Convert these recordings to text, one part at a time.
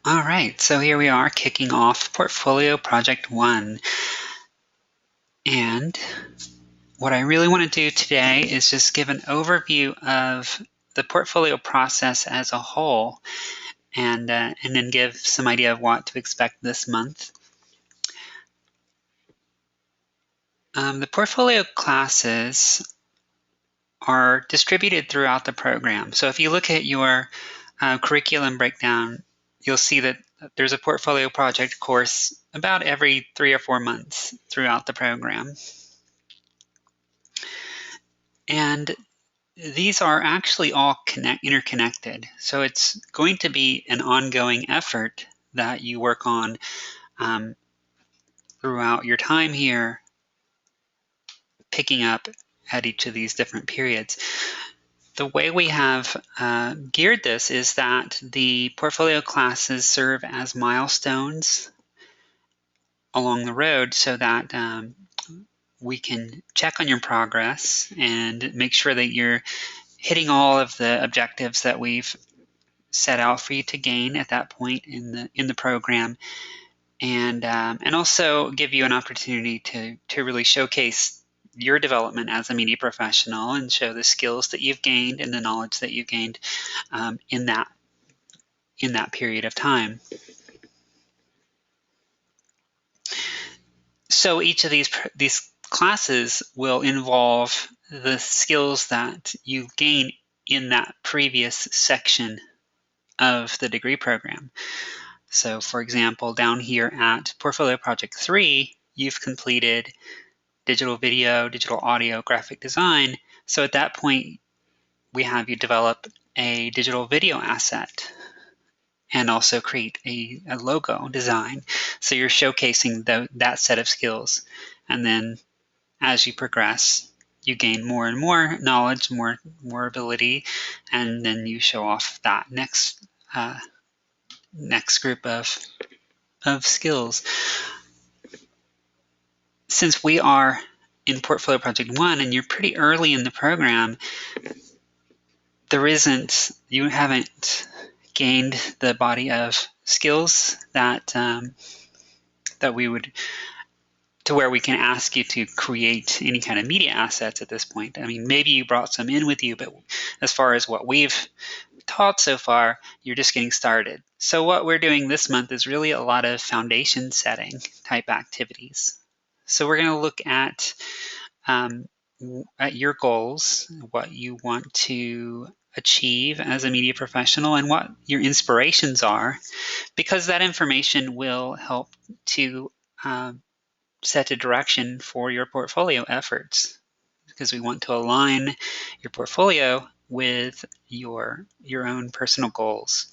All right, so here we are kicking off Portfolio Project 1. And what I really want to do today is just give an overview of the portfolio process as a whole and then give some idea of what to expect this month. The portfolio classes are distributed throughout the program. So if you look at your curriculum breakdown, you'll see that there's a portfolio project course about every 3 or 4 months throughout the program. And these are actually all interconnected. So it's going to be an ongoing effort that you work on throughout your time here, picking up at each of these different periods. The way we have geared this is that the portfolio classes serve as milestones along the road so that we can check on your progress and make sure that you're hitting all of the objectives that we've set out for you to gain at that point in the program, and also give you an opportunity to really showcase your development as a media professional and show the skills that you've gained and the knowledge that you've gained in that period of time. So each of these classes will involve the skills that you gain in that previous section of the degree program. So for example, down here at Portfolio Project 3, you've completed digital video, digital audio, graphic design. So at that point, we have you develop a digital video asset and also create a logo design. So you're showcasing that set of skills. And then as you progress, you gain more and more knowledge, more ability, and then you show off that next group of skills. Since we are in Portfolio Project 1 and you're pretty early in the program, you haven't gained the body of skills that we would, to where we can ask you to create any kind of media assets at this point. I mean, maybe you brought some in with you, but as far as what we've taught so far, you're just getting started. So what we're doing this month is really a lot of foundation setting type activities. So we're going to look at your goals, what you want to achieve as a media professional, and what your inspirations are, because that information will help to set a direction for your portfolio efforts, because we want to align your portfolio with your own personal goals.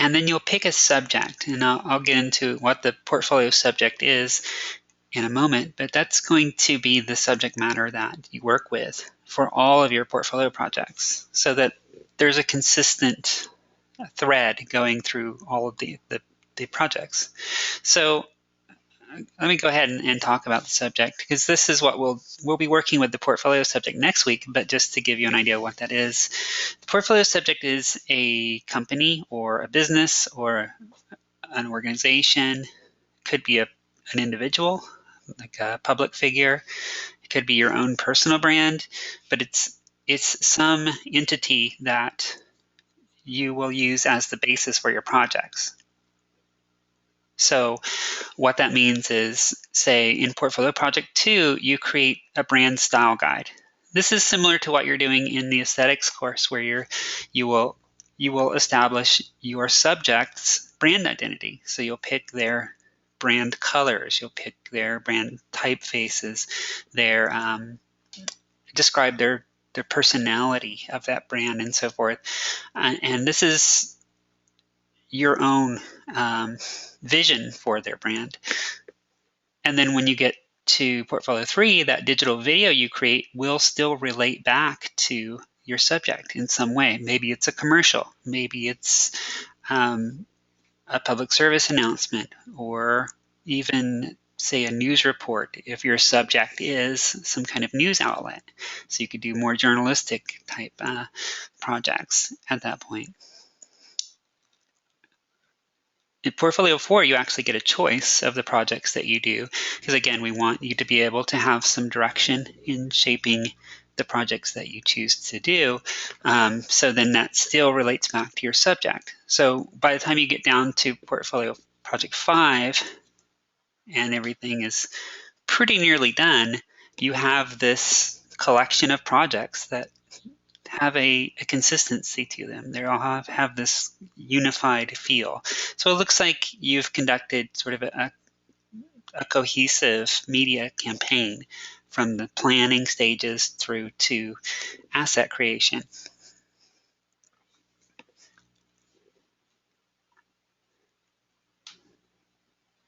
And then you'll pick a subject, and I'll get into what the portfolio subject is in a moment, but that's going to be the subject matter that you work with for all of your portfolio projects, so that there's a consistent thread going through all of the projects. So let me go ahead and talk about the subject, because this is what we'll be working with the portfolio subject next week, but just to give you an idea of what that is. The portfolio subject is a company or a business or an organization. It could be an individual, like a public figure. It could be your own personal brand, but it's some entity that you will use as the basis for your projects. So what that means is, say in Portfolio Project 2, you create a brand style guide. This is similar to what you're doing in the aesthetics course, where you will establish your subject's brand identity. So you'll pick their brand colors, you'll pick their brand typefaces, describe their personality of that brand and so forth. And this is your own vision for their brand. And then when you get to Portfolio 3, that digital video you create will still relate back to your subject in some way. Maybe it's a commercial, maybe it's a public service announcement, or even say, a news report if your subject is some kind of news outlet. So you could do more journalistic type projects at that point. In Portfolio 4, you actually get a choice of the projects that you do, because again, we want you to be able to have some direction in shaping the projects that you choose to do. So then that still relates back to your subject. So by the time you get down to Portfolio Project 5 and everything is pretty nearly done, you have this collection of projects that have a consistency to them. They all have this unified feel. So it looks like you've conducted sort of a cohesive media campaign from the planning stages through to asset creation.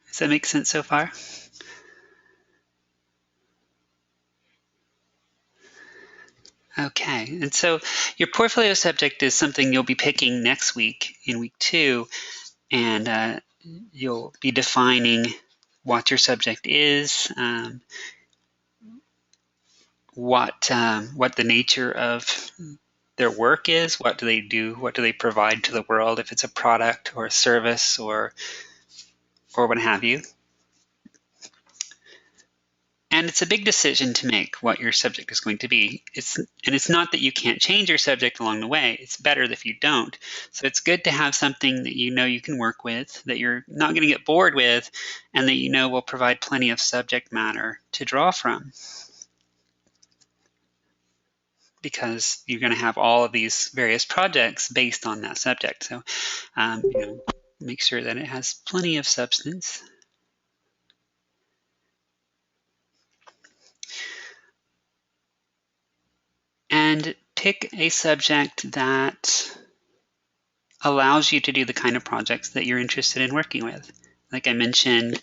Does that make sense so far? Okay, and so your portfolio subject is something you'll be picking next week in week 2, and you'll be defining what your subject is, what the nature of their work is, what do they do, what do they provide to the world, if it's a product or a service or what have you. And it's a big decision to make what your subject is going to be. It's not that you can't change your subject along the way. It's better if you don't. So it's good to have something that you know you can work with, that you're not going to get bored with, and that you know will provide plenty of subject matter to draw from, because you're going to have all of these various projects based on that subject. So make sure that it has plenty of substance. And pick a subject that allows you to do the kind of projects that you're interested in working with. Like I mentioned,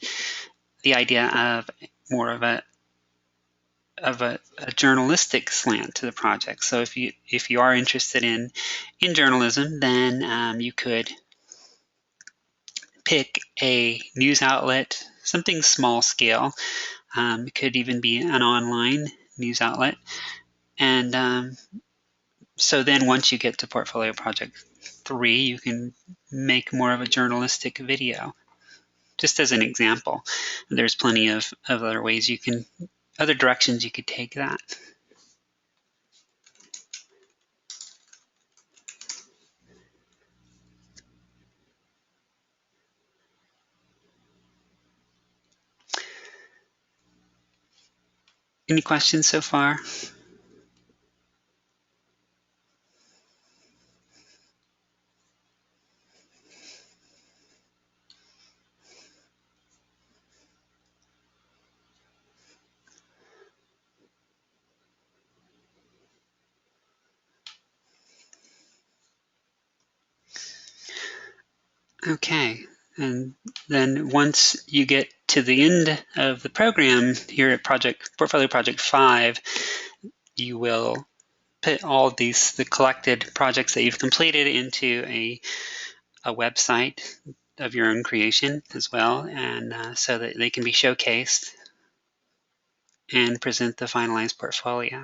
the idea of more of a journalistic slant to the project. So if you are interested in journalism, then you could pick a news outlet, something small scale. It could even be an online news outlet. And so then once you get to Portfolio Project 3, you can make more of a journalistic video. Just as an example, there's plenty of other ways other directions you could take that. Any questions so far? Okay, and then once you get to the end of the program here at Portfolio Project 5, you will put all the collected projects that you've completed into a website of your own creation as well, and so that they can be showcased and present the finalized portfolio.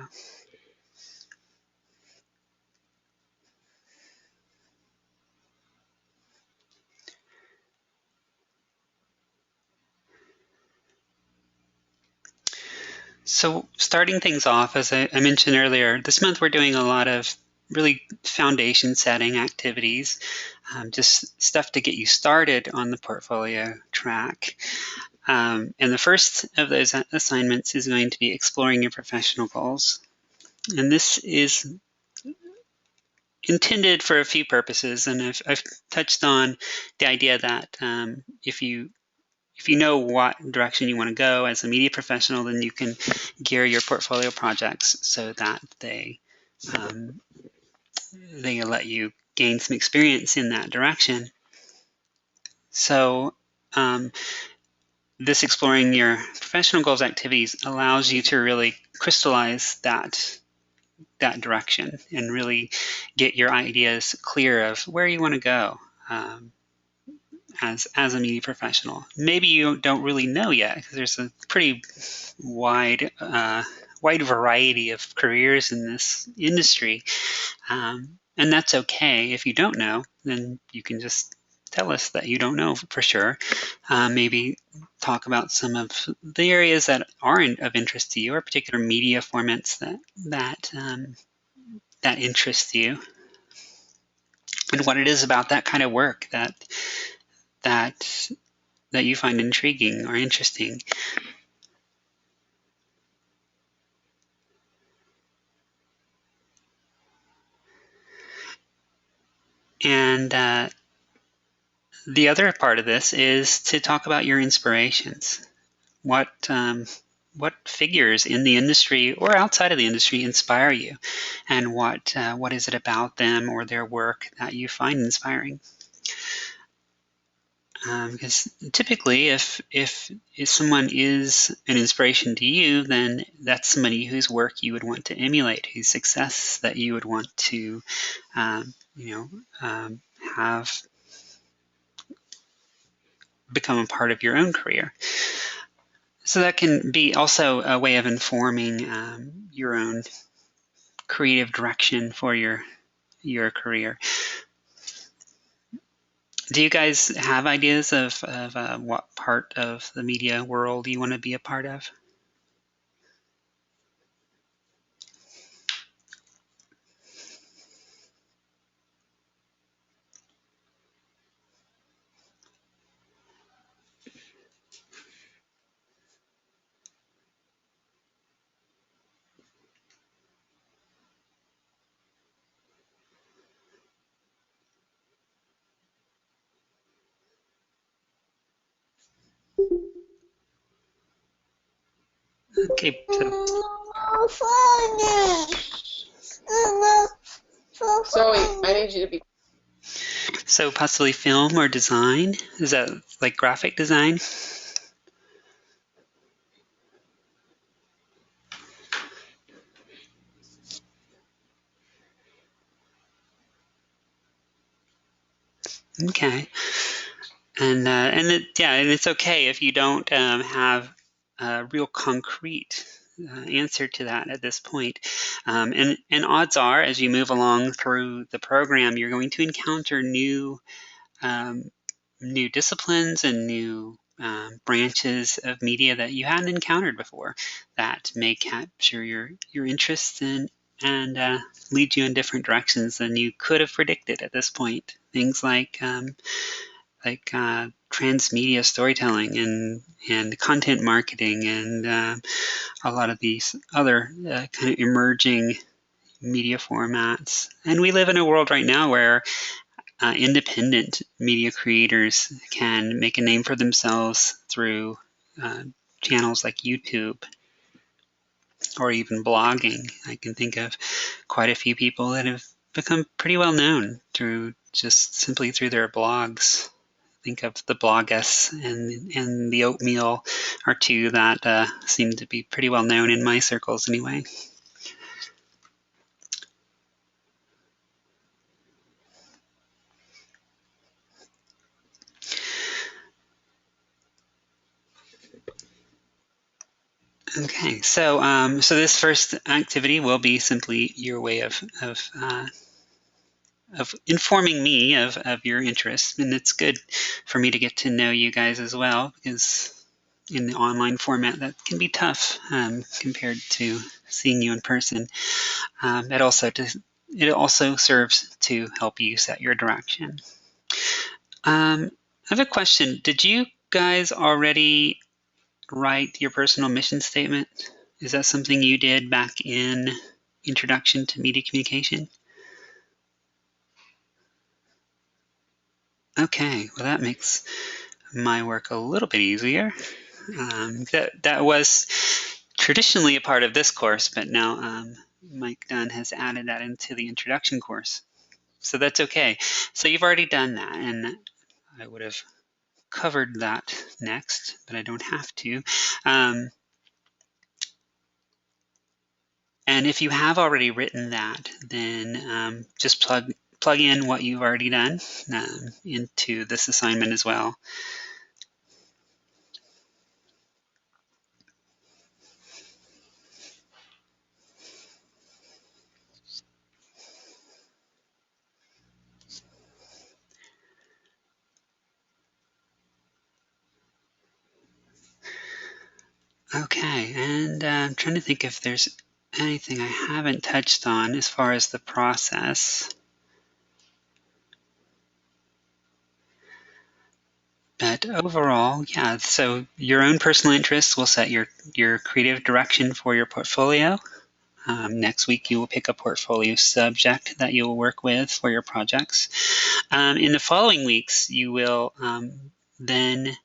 So starting things off, as I mentioned earlier, this month we're doing a lot of really foundation setting activities, just stuff to get you started on the portfolio track. And the first of those assignments is going to be exploring your professional goals. And this is intended for a few purposes, and I've touched on the idea that if you know what direction you want to go as a media professional, then you can gear your portfolio projects so that they let you gain some experience in that direction. So this exploring your professional goals activities allows you to really crystallize that direction and really get your ideas clear of where you want to go, as a media professional. Maybe you don't really know yet, because there's a pretty wide variety of careers in this industry, and that's okay. If you don't know, then you can just tell us that you don't know for sure. Maybe talk about some of the areas that aren't of interest to you, or particular media formats that interest you, and what it is about that kind of work that you find intriguing or interesting. And the other part of this is to talk about your inspirations. What figures in the industry or outside of the industry inspire you, and what is it about them or their work that you find inspiring? Because typically, if someone is an inspiration to you, then that's somebody whose work you would want to emulate, whose success that you would want to, have become a part of your own career. So that can be also a way of informing your own creative direction for your career. Do you guys have ideas of what part of the media world you want to be a part of? Okay, Zoe, I need you to be. so possibly film or design? Is that like graphic design? Okay, and it's okay if you don't have a real concrete answer to that at this point. And odds are, as you move along through the program, you're going to encounter new disciplines and new branches of media that you hadn't encountered before, that may capture your interests and lead you in different directions than you could have predicted at this point. Things like transmedia storytelling and content marketing and a lot of these other kind of emerging media formats. And we live in a world right now where independent media creators can make a name for themselves through channels like YouTube or even blogging. I can think of quite a few people that have become pretty well known simply through their blogs. Think of the Bloggess and the Oatmeal are two that seem to be pretty well known in my circles anyway. Okay, so this first activity will be simply your way of informing me of your interests, and it's good for me to get to know you guys as well, because in the online format that can be tough compared to seeing you in person. It also serves to help you set your direction. I have a question. Did you guys already write your personal mission statement? Is that something you did back in Introduction to Media Communication? Okay, well that makes my work a little bit easier. That was traditionally a part of this course, but now Mike Dunn has added that into the introduction course. So that's okay. So you've already done that, and I would have covered that next, but I don't have to. And if you have already written that, then just plug plug in what you've already done into this assignment as well. Okay, and I'm trying to think if there's anything I haven't touched on as far as the process. But overall, yeah, so your own personal interests will set your creative direction for your portfolio. Next week, you will pick a portfolio subject that you will work with for your projects. In the following weeks, you will then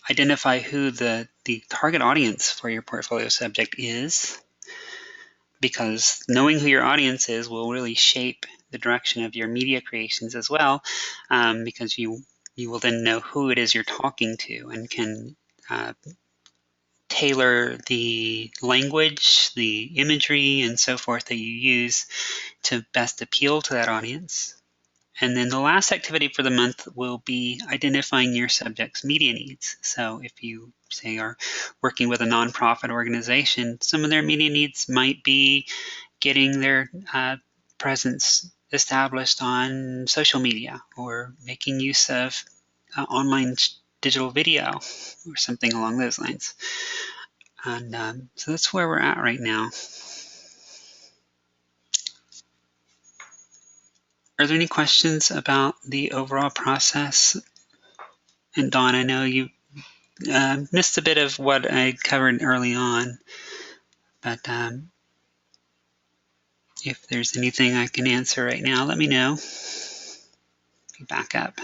identify who the target audience for your portfolio subject is, because knowing who your audience is will really shape the direction of your media creations as well, because you will then know who it is you're talking to and can tailor the language, the imagery, and so forth that you use to best appeal to that audience. And then the last activity for the month will be identifying your subject's media needs. So if you, say, are working with a nonprofit organization, some of their media needs might be getting their presence established on social media, or making use of online digital video or something along those lines. And so that's where we're at right now. Are there any questions about the overall process? And Dawn, I know you missed a bit of what I covered early on, but if there's anything I can answer right now, let me know. Back up.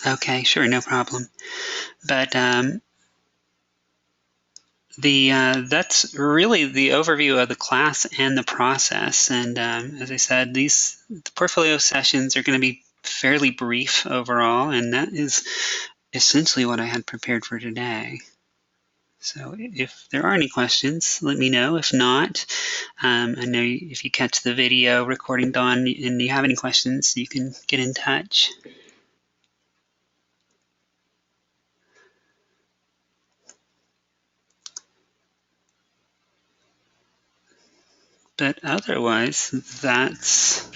Okay, sure, no problem. But that's really the overview of the class and the process. And as I said, the portfolio sessions are going to be fairly brief overall, and that is essentially what I had prepared for today. So if there are any questions, let me know. If not, I know if you catch the video recording, Dawn, and you have any questions, you can get in touch. But otherwise, that's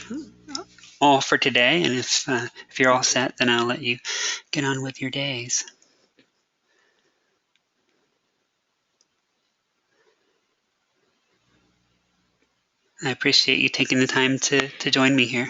all for today. And if you're all set, then I'll let you get on with your days. I appreciate you taking the time to join me here.